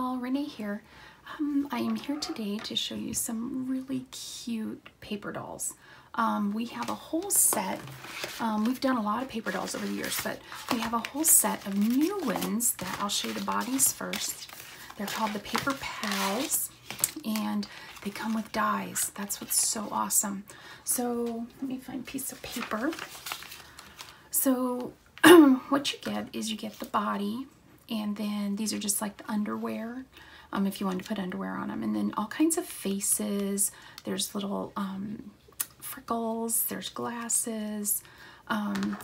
y'all, Renee here. I am here today to show you some really cute paper dolls. We have a whole set. We've done a lot of paper dolls over the years, but we have a whole set of new ones that I'll show you the bodies first. They're called the Paper Pals, and they come with dies. That's what's so awesome. So let me find a piece of paper. So what you get is you get the body, and then these are just like the underwear, if you wanted to put underwear on them, and then all kinds of faces. There's little freckles, there's glasses, and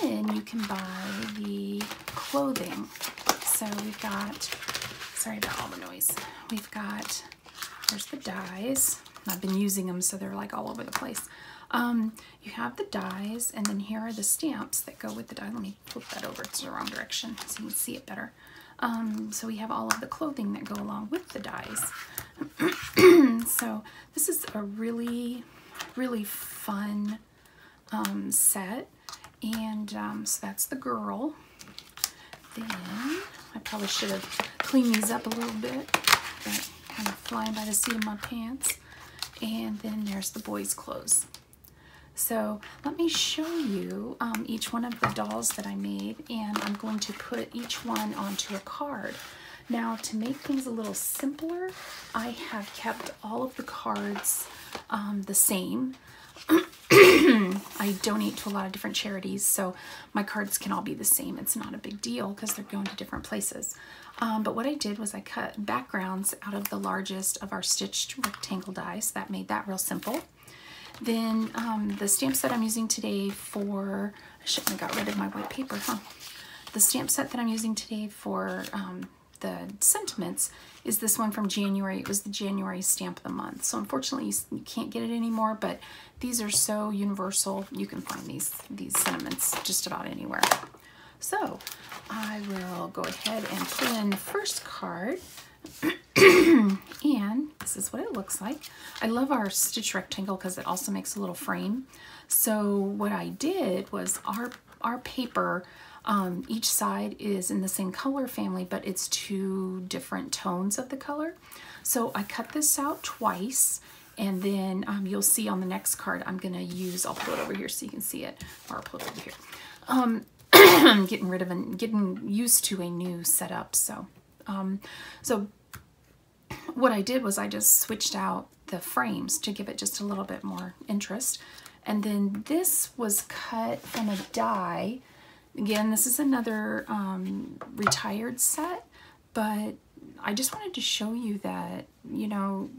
then you can buy the clothing. So we've got, sorry about all the noise, we've got, there's the dies. I've been using them so they're like all over the place. You have the dies, and then here are the stamps that go with the die. Let me flip that over, it's the wrong direction so you can see it better. So we have all of the clothing that go along with the dies. So this is a really, really fun set, and so that's the girl. Then I probably should have cleaned these up a little bit, but kind of flying by the seat of my pants. And then there's the boys' clothes. So let me show you each one of the dolls that I made, and I'm going to put each one onto a card. Now, to make things a little simpler, I have kept all of the cards the same. I donate to a lot of different charities, so my cards can all be the same. It's not a big deal because they're going to different places. But what I did was I cut backgrounds out of the largest of our stitched rectangle dies. That made that real simple. Then the stamp set I'm using today for, I shouldn't have got rid of my white paper, huh? The stamp set that I'm using today for the sentiments is this one from January. It was the January stamp of the month. So unfortunately you can't get it anymore, but these are so universal. You can find these sentiments just about anywhere. So I will go ahead and pull in the first card. And this is what it looks like. I love our stitch rectangle because it also makes a little frame. So what I did was our paper, each side is in the same color family, but it's two different tones of the color. So I cut this out twice, and then you'll see on the next card I'm gonna use, I'll pull it over here so you can see it, or I'll pull it over here. I'm getting used to a new setup. So so what I did was I just switched out the frames to give it just a little bit more interest. And then this was cut from a die. Again, this is another retired set, but I just wanted to show you that, you know,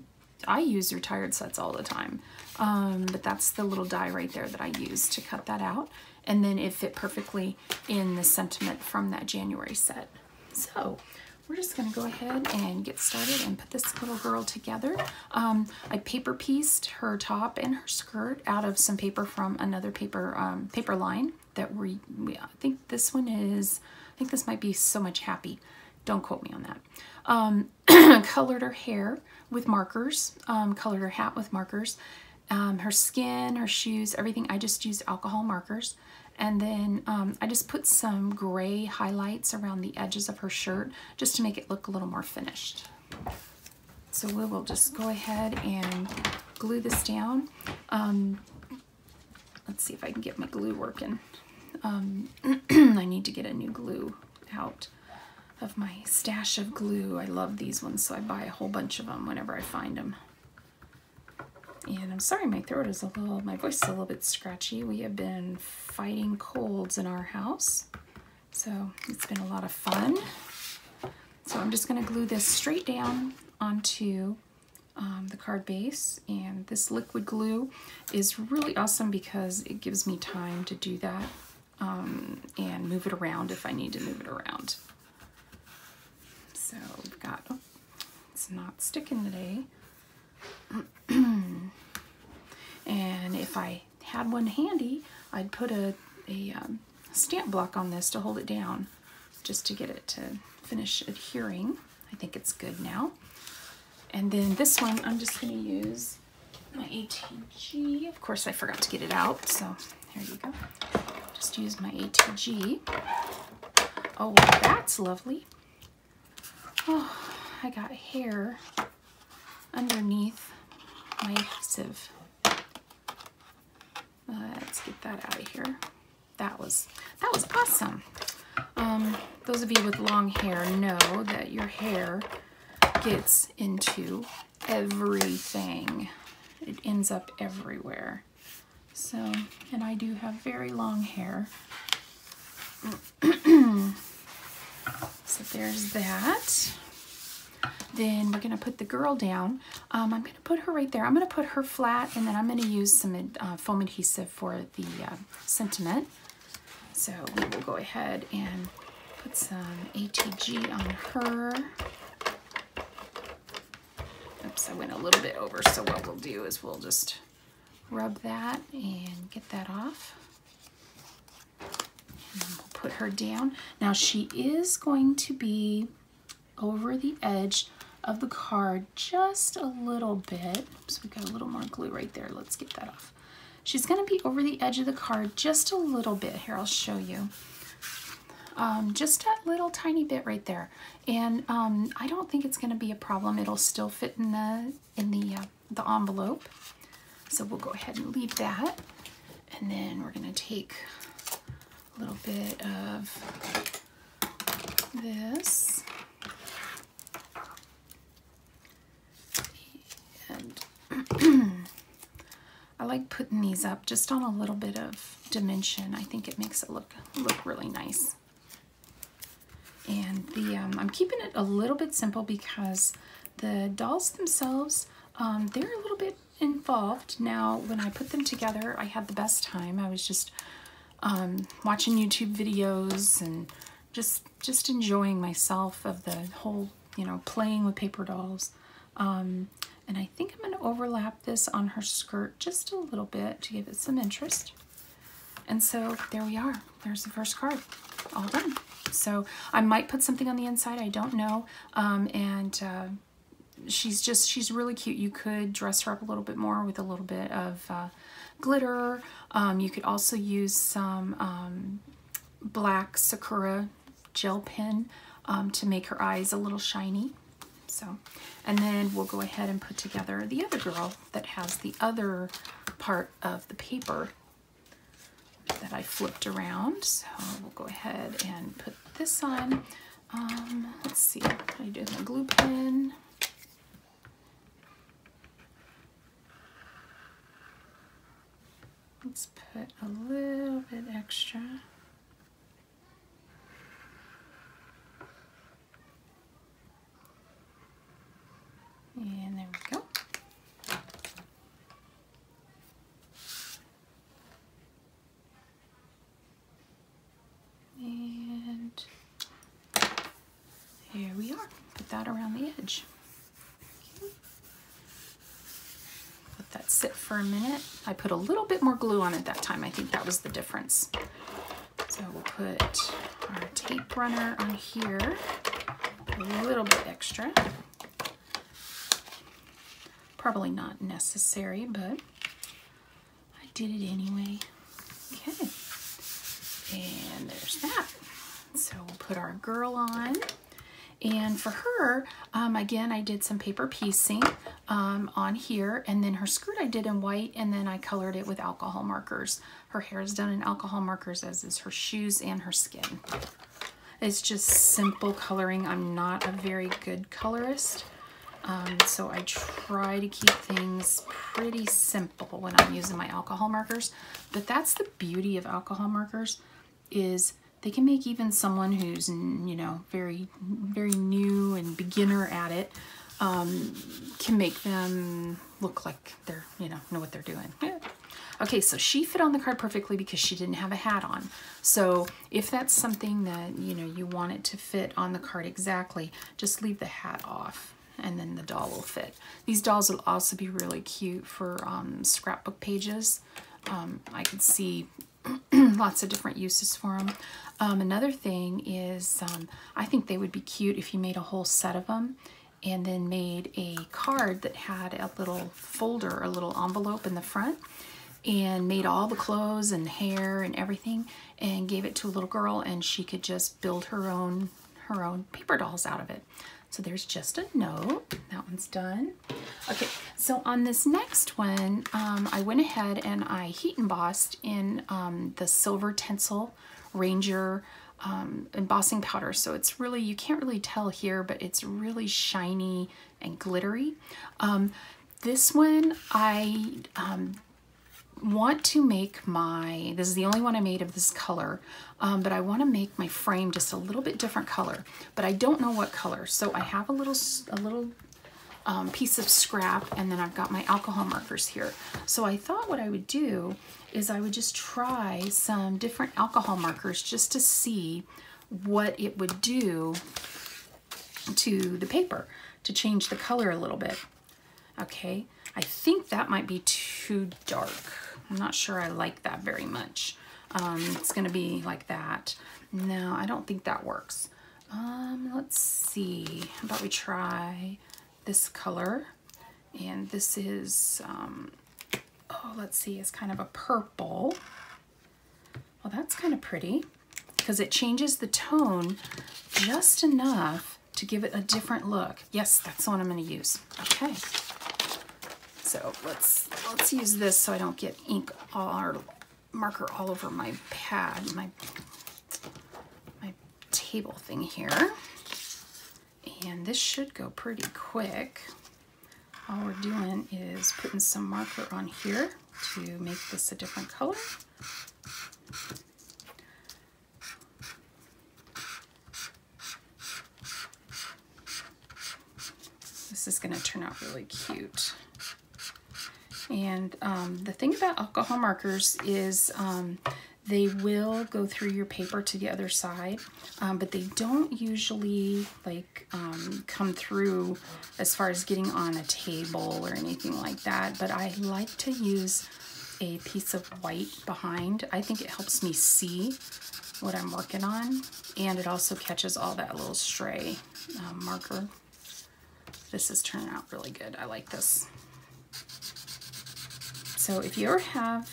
I use retired sets all the time. But that's the little die right there that I used to cut that out. And then it fit perfectly in the sentiment from that January set. So we're just going to go ahead and get started and put this little girl together. I paper pieced her top and her skirt out of some paper from another paper paper line that I think this one is, I think this might be So Much Happy. Don't quote me on that. Colored her hair with markers, colored her hat with markers, her skin, her shoes, everything. I just used alcohol markers. And then I just put some gray highlights around the edges of her shirt just to make it look a little more finished. So we will just go ahead and glue this down. Let's see if I can get my glue working. I need to get a new glue out of my stash of glue. I love these ones, so I buy a whole bunch of them whenever I find them. And I'm sorry, my throat is my voice is a little bit scratchy. We have been fighting colds in our house, so it's been a lot of fun. So I'm just going to glue this straight down onto the card base, and this liquid glue is really awesome because it gives me time to do that and move it around if I need to move it around. So we've got, oh, it's not sticking today. And if I had one handy, I'd put a stamp block on this to hold it down, just to get it to finish adhering. I think it's good now. And then this one, I'm just going to use my ATG. Of course, I forgot to get it out, so here you go. Just use my ATG. Oh, well, that's lovely. Oh, I got hair underneath my adhesive. Let's get that out of here. That was awesome. Those of you with long hair know that your hair gets into everything. It ends up everywhere. So, and I do have very long hair. So there's that. Then we're going to put the girl down. I'm going to put her right there. I'm going to put her flat, and then I'm going to use some foam adhesive for the sentiment. So we will go ahead and put some ATG on her. Oops, I went a little bit over, so what we'll do is we'll just rub that and get that off. And we'll put her down. Now she is going to be over the edge of the card just a little bit. So we got a little more glue right there. Let's get that off. She's going to be over the edge of the card just a little bit. Here, I'll show you. Just a little tiny bit right there. And I don't think it's going to be a problem. It'll still fit in the envelope. So we'll go ahead and leave that. And then we're going to take a little bit of this. And I like putting these up just on a little bit of dimension. I think it makes it look really nice. And the I'm keeping it a little bit simple because the dolls themselves, they're a little bit involved. Now, when I put them together, I had the best time. I was just watching YouTube videos and just enjoying myself of the whole, you know, playing with paper dolls. And I think I'm going to overlap this on her skirt just a little bit to give it some interest. And so there we are. There's the first card, all done. So I might put something on the inside, I don't know. She's really cute. You could dress her up a little bit more with a little bit of glitter. You could also use some black Sakura gel pen to make her eyes a little shiny. So, and then we'll go ahead and put together the other girl that has the other part of the paper that I flipped around. So we'll go ahead and put this on. Let's see, I do my glue pen. Let's put a little bit extra. And there we go. And here we are. Put that around the edge. Okay. Let that sit for a minute. I put a little bit more glue on it that time. I think that was the difference. So we'll put our tape runner on here. A little bit extra. Probably not necessary, but I did it anyway. Okay, and there's that. So we'll put our girl on. And for her, again, I did some paper piecing on here, and then her skirt I did in white, and then I colored it with alcohol markers. Her hair is done in alcohol markers, as is her shoes and her skin. It's just simple coloring. I'm not a very good colorist. So I try to keep things pretty simple when I'm using my alcohol markers. But that's the beauty of alcohol markers, is they can make even someone who's, you know, very new and beginner at it, can make them look like they're, you know what they're doing. Yeah. Okay, so she fit on the card perfectly because she didn't have a hat on. So if that's something that, you know, you want it to fit on the card exactly, just leave the hat off, and then the doll will fit. These dolls will also be really cute for scrapbook pages. I could see lots of different uses for them. Another thing is, I think they would be cute if you made a whole set of them and then made a card that had a little folder, a little envelope in the front, and made all the clothes and hair and everything and gave it to a little girl, and she could just build her own her own paper dolls out of it. So there's just a note. That one's done. Okay, so on this next one, I went ahead and I heat embossed in the Silver Tinsel Ranger embossing powder. So it's really, you can't really tell here, but it's really shiny and glittery. This one, I want to make my, this is the only one I made of this color, but I want to make my frame just a little bit different color, but I don't know what color. So I have a little piece of scrap, and then I've got my alcohol markers here. So I thought what I would do is I would just try some different alcohol markers just to see what it would do to the paper to change the color a little bit. Okay, I think that might be too dark. I'm not sure I like that very much. It's going to be like that. No, I don't think that works. Let's see. How about we try this color? And this is, oh, let's see, it's kind of a purple. Well, that's kind of pretty because it changes the tone just enough to give it a different look. Yes, that's the one I'm going to use. Okay. So let's use this so I don't get ink or marker all over my pad, my table thing here. And this should go pretty quick. All we're doing is putting some marker on here to make this a different color. This is going to turn out really cute. And the thing about alcohol markers is they will go through your paper to the other side, but they don't usually like come through as far as getting on a table or anything like that. But I like to use a piece of white behind. I think it helps me see what I'm working on, and it also catches all that little stray marker. This is turning out really good. I like this. So if you ever have,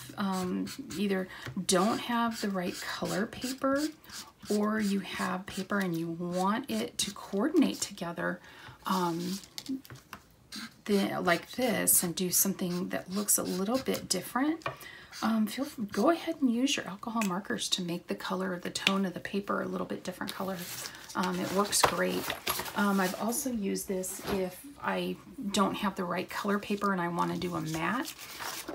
either don't have the right color paper, or you have paper and you want it to coordinate together like this and do something that looks a little bit different, go ahead and use your alcohol markers to make the color, the tone of the paper a little bit different color. It works great. I've also used this if I don't have the right color paper and I want to do a matte.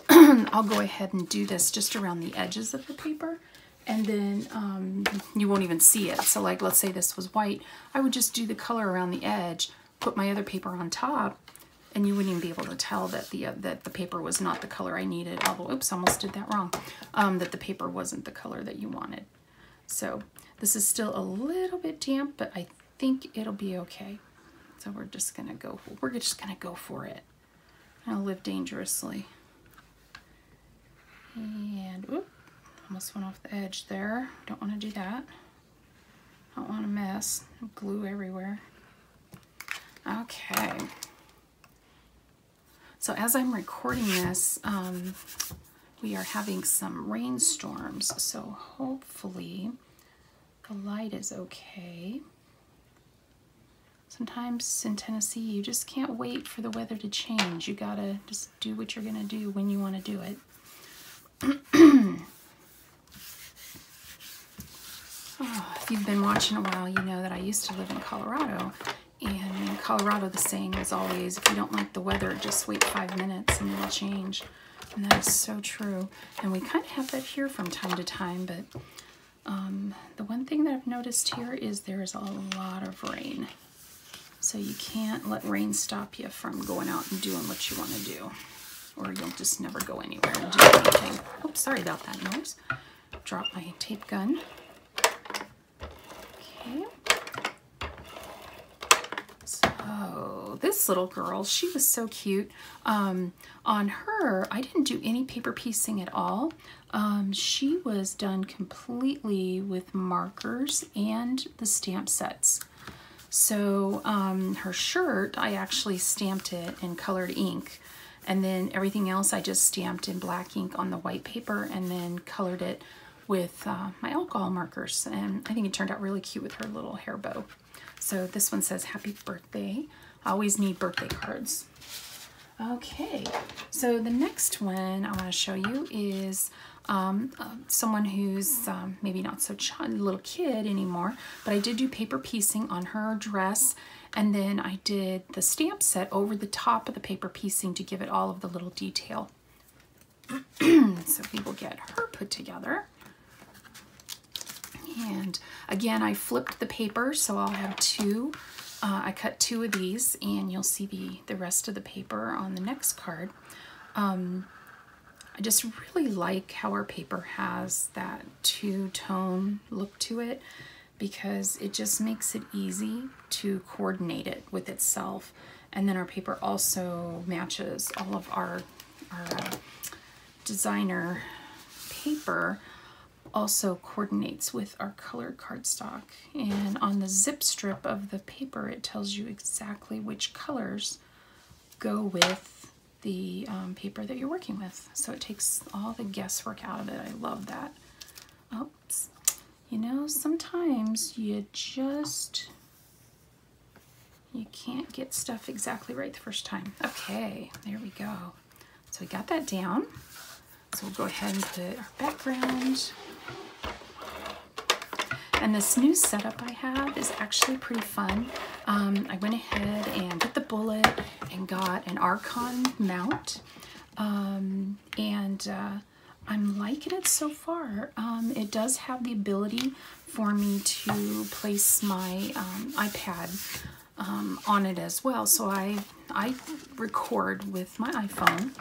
I'll go ahead and do this just around the edges of the paper, and then you won't even see it. So like, let's say this was white, I would just do the color around the edge, put my other paper on top, and you wouldn't even be able to tell that the paper was not the color I needed. Although, oops, almost did that wrong. That the paper wasn't the color that you wanted. So this is still a little bit damp, but I think it'll be okay. So we're just gonna go for it. I'll live dangerously. And whoop, almost went off the edge there. Don't want to do that. Don't want to mess. Glue everywhere. Okay. So as I'm recording this, we are having some rainstorms. So hopefully the light is okay. Sometimes in Tennessee, you just can't wait for the weather to change. You gotta just do what you're gonna do when you want to do it. Oh, if you've been watching a while, you know that I used to live in Colorado. And in Colorado, the saying is always, if you don't like the weather, just wait 5 minutes and it'll change. And that is so true. And we kind of have that here from time to time, but the one thing that I've noticed here is there is a lot of rain. So you can't let rain stop you from going out and doing what you want to do, or you'll just never go anywhere and do anything. Oh, sorry about that noise. Drop my tape gun. Okay. So this little girl, she was so cute. On her, I didn't do any paper piecing at all. She was done completely with markers and the stamp sets. So her shirt, I actually stamped it in colored ink, and then everything else I just stamped in black ink on the white paper and then colored it with my alcohol markers, and I think it turned out really cute with her little hair bow. So this one says happy birthday. I always need birthday cards. Okay, so the next one I want to show you is someone who's maybe not so little kid anymore, but I did do paper piecing on her dress, and then I did the stamp set over the top of the paper piecing to give it all of the little detail. So we will get her put together. And again, I flipped the paper, so I'll have two. I cut two of these, and you'll see the rest of the paper on the next card. I just really like how our paper has that two-tone look to it, because it just makes it easy to coordinate it with itself. And then our paper also matches all of our designer paper, also coordinates with our colored cardstock. And on the zip strip of the paper, it tells you exactly which colors go with the paper that you're working with. So it takes all the guesswork out of it. I love that. Oops. You know, sometimes you can't get stuff exactly right the first time. Okay, there we go. So we got that down. So we'll go ahead and put our background. And this new setup I have is actually pretty fun. I went ahead and bit the bullet and got an Archon mount. I'm liking it so far. It does have the ability for me to place my iPad on it as well. So I record with my iPhone,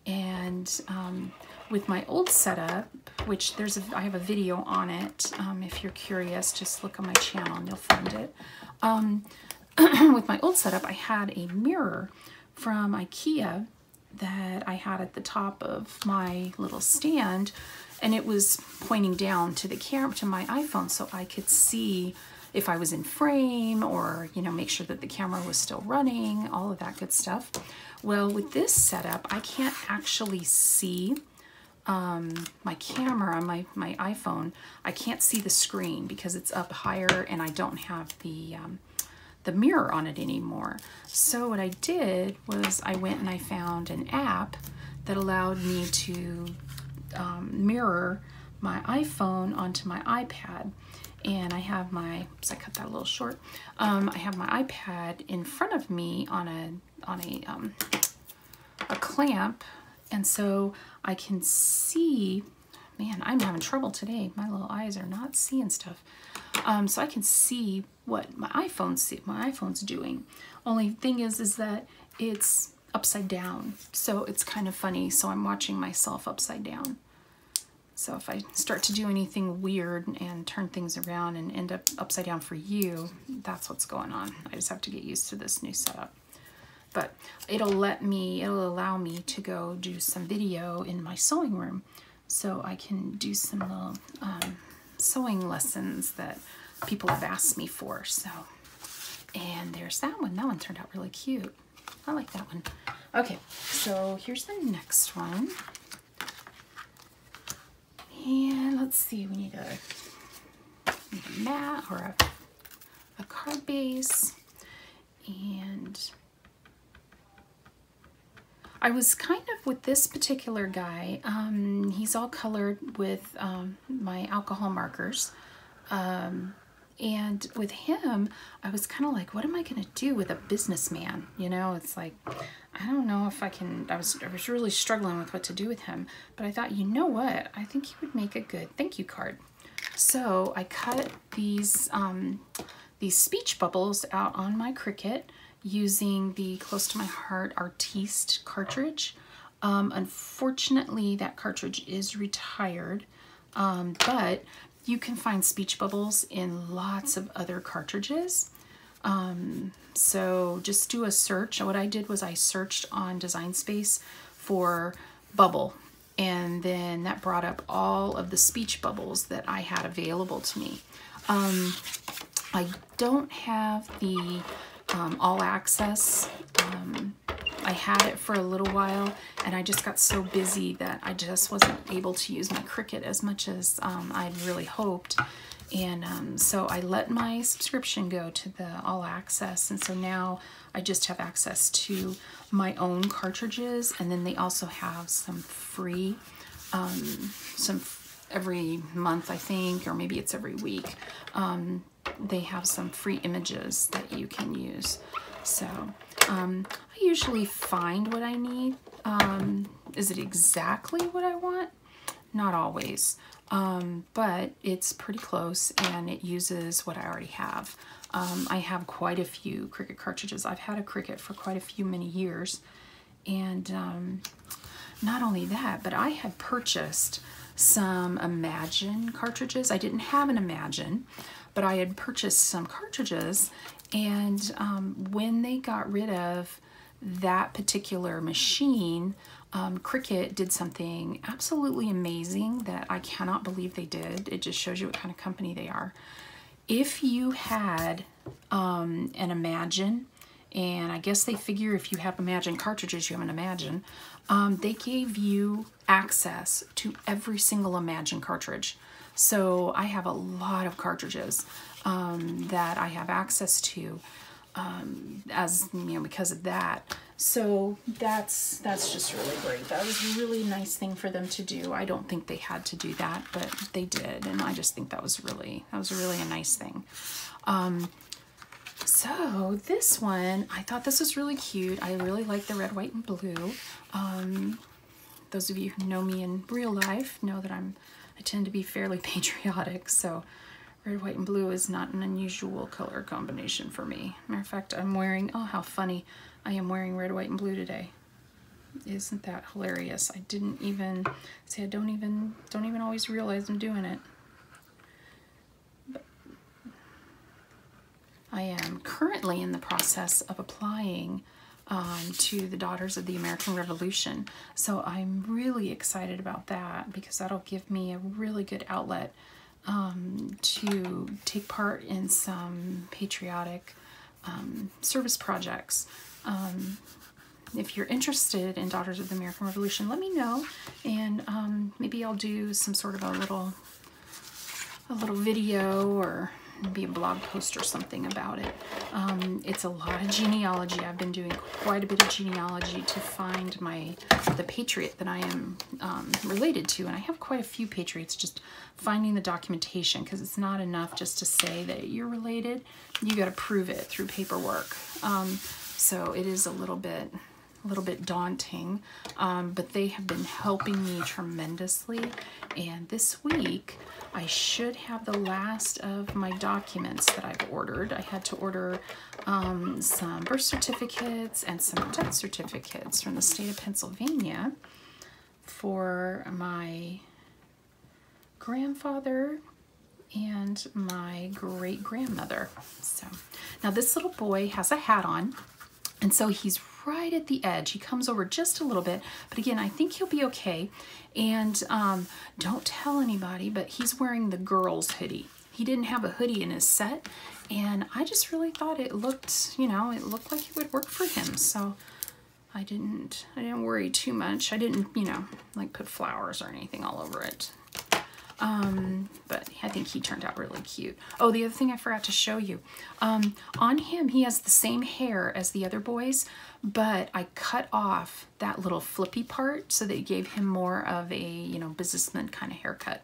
and with my old setup, which I have a video on it. If you're curious, just look on my channel and you'll find it. With my old setup, I had a mirror from IKEA that I had at the top of my little stand, and it was pointing down to the camera, to my iPhone, so I could see if I was in frame, or, you know, make sure that the camera was still running, all of that good stuff. Well, with this setup, I can't actually see my camera, my iPhone. I can't see the screen because it's up higher, and I don't have the mirror on it anymore. So what I did was I went and I found an app that allowed me to mirror my iPhone onto my iPad. And I have my, so I cut that a little short. I have my iPad in front of me on a clamp, and so I can see. Man, I'm having trouble today. My little eyes are not seeing stuff. So I can see what my iPhone's doing. Only thing is that it's upside down, so it's kind of funny. So I'm watching myself upside down. So if I start to do anything weird and turn things around and end up upside down for you, that's what's going on. I just have to get used to this new setup. But it'll allow me to go do some video in my sewing room, so I can do some little sewing lessons that people have asked me for. So, and there's that one. That one turned out really cute. I like that one. Okay, so here's the next one. And let's see, we need a mat or a card base. And I was kind of, with this particular guy, he's all colored with my alcohol markers. And with him, I was kind of like, what am I going to do with a businessman? You know, it's like, I don't know if I can, I was really struggling with what to do with him. But I thought, you know what? I think he would make a good thank you card. So I cut these speech bubbles out on my Cricut using the Close to My Heart Artiste cartridge. Unfortunately, that cartridge is retired, but you can find speech bubbles in lots of other cartridges. So just do a search. What I did was I searched on Design Space for bubble, and then that brought up all of the speech bubbles that I had available to me. I don't have the all access I had it for a little while, and I just got so busy that I just wasn't able to use my Cricut as much as I'd really hoped. And so I let my subscription go to the All Access, and so now I just have access to my own cartridges, and then they also have some free, every month I think, or maybe it's every week, they have some free images that you can use. So I usually find what I need. Is it exactly what I want? Not always, but it's pretty close, and it uses what I already have. I have quite a few Cricut cartridges. I've had a Cricut for quite a few many years, and not only that, but I had purchased some Imagine cartridges. I didn't have an Imagine, but I had purchased some cartridges, and when they got rid of that particular machine, Cricut did something absolutely amazing that I cannot believe they did. It just shows you what kind of company they are. If you had an Imagine, and I guess they figure if you have Imagine cartridges, you have an Imagine, they gave you access to every single Imagine cartridge. So I have a lot of cartridges that I have access to, as you know, because of that. So that's just really great. That was a really nice thing for them to do. I don't think they had to do that, but they did, and I just think that was really a nice thing. So this one, I thought this was really cute. I really like the red, white, and blue. Those of you who know me in real life know that I tend to be fairly patriotic, so red, white, and blue is not an unusual color combination for me. Matter of fact, I'm wearing, oh how funny, I am wearing red, white, and blue today. Isn't that hilarious? I didn't even, see, I don't even always realize I'm doing it. But I am currently in the process of applying to the Daughters of the American Revolution. So I'm really excited about that, because that'll give me a really good outlet to take part in some patriotic service projects. If you're interested in Daughters of the American Revolution, let me know, and maybe I'll do some sort of a little video, or maybe a blog post or something about it. It's a lot of genealogy. I've been doing quite a bit of genealogy to find the patriot that I am related to, and I have quite a few patriots. Just finding the documentation, because it's not enough just to say that you're related. You got to prove it through paperwork. So it is a little bit daunting, but they have been helping me tremendously. And this week I should have the last of my documents that I've ordered. I had to order some birth certificates and some death certificates from the state of Pennsylvania for my grandfather and my great-grandmother. So now this little boy has a hat on, and so he's right at the edge. He comes over just a little bit, but again, I think he'll be okay. And don't tell anybody, but he's wearing the girls' hoodie. He didn't have a hoodie in his set, and I just really thought it looked, you know, it looked like it would work for him. So I didn't worry too much. I didn't, you know, like put flowers or anything all over it. But I think he turned out really cute. Oh, the other thing I forgot to show you. On him, he has the same hair as the other boys, but I cut off that little flippy part so that it gave him more of a, you know, businessman kind of haircut.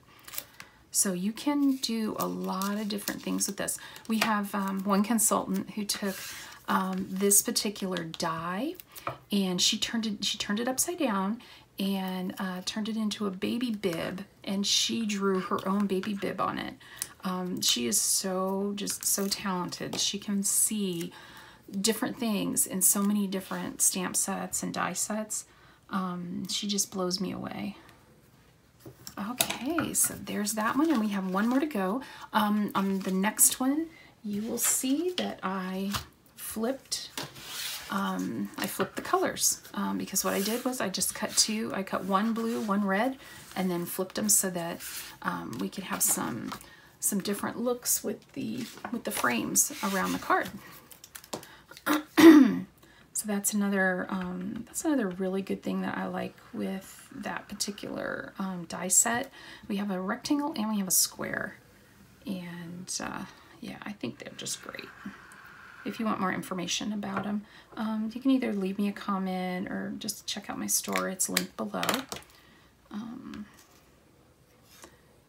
So you can do a lot of different things with this. We have one consultant who took this particular die, and she turned it upside down and turned it into a baby bib, and she drew her own baby bib on it. She is just so talented. She can see different things in so many different stamp sets and die sets. She just blows me away. Okay, so there's that one, and we have one more to go. On the next one, you will see that I flipped the colors, because what I did was I just cut two. I cut one blue, one red, and then flipped them so that we could have some different looks with the frames around the card. So that's another really good thing that I like with that particular die set. We have a rectangle and we have a square. And yeah, I think they're just great. If you want more information about them, you can either leave me a comment or just check out my store. It's linked below.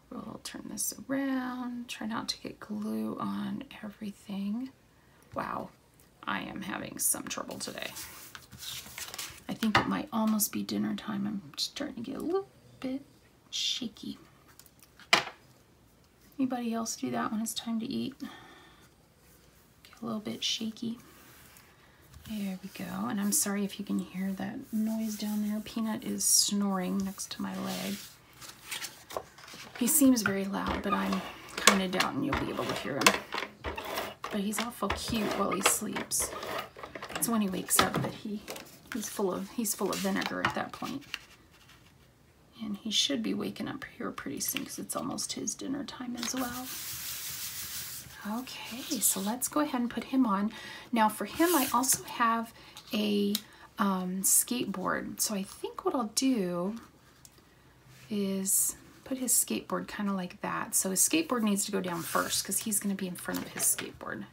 We'll turn this around. Try not to get glue on everything. Wow, I am having some trouble today. I think it might almost be dinner time. I'm starting to get a little bit shaky. Anybody else do that when it's time to eat? Get a little bit shaky. There we go. And I'm sorry if you can hear that noise down there. Peanut is snoring next to my leg. He seems very loud, but I'm kind of doubting you'll be able to hear him. But he's awful cute while he sleeps. It's when he wakes up that he's full of vinegar at that point. And he should be waking up here pretty soon because it's almost his dinner time as well. Okay, so let's go ahead and put him on. Now for him, I also have a skateboard. So I think what I'll do is put his skateboard kind of like that. So his skateboard needs to go down first because he's going to be in front of his skateboard.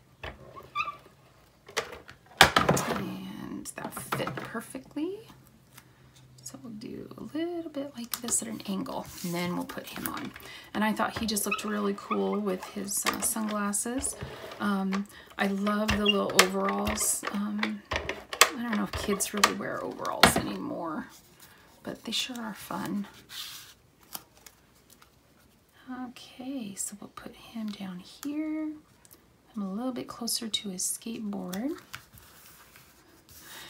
And that fit perfectly. So we'll do a little bit like this at an angle, and then we'll put him on. And I thought he just looked really cool with his sunglasses. I love the little overalls. I don't know if kids really wear overalls anymore, but they sure are fun. Okay, so we'll put him down here. I'm a little bit closer to his skateboard.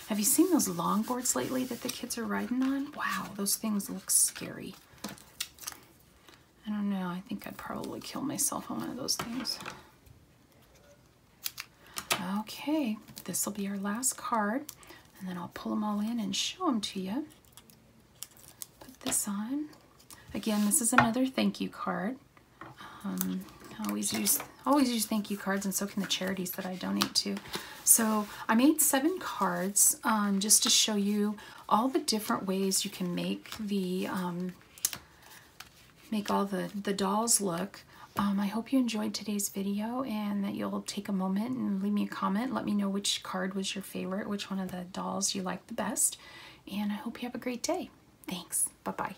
Have you seen those longboards lately that the kids are riding on? Wow, those things look scary. I don't know, I think I'd probably kill myself on one of those things. Okay, this will be our last card, and then I'll pull them all in and show them to you. Put this on. Again, this is another thank you card. I always use thank you cards, and so can the charities that I donate to. So I made 7 cards just to show you all the different ways you can make the all the dolls look. I hope you enjoyed today's video and that you'll take a moment and leave me a comment. Let me know which card was your favorite, which one of the dolls you liked the best. And I hope you have a great day. Thanks. Bye-bye.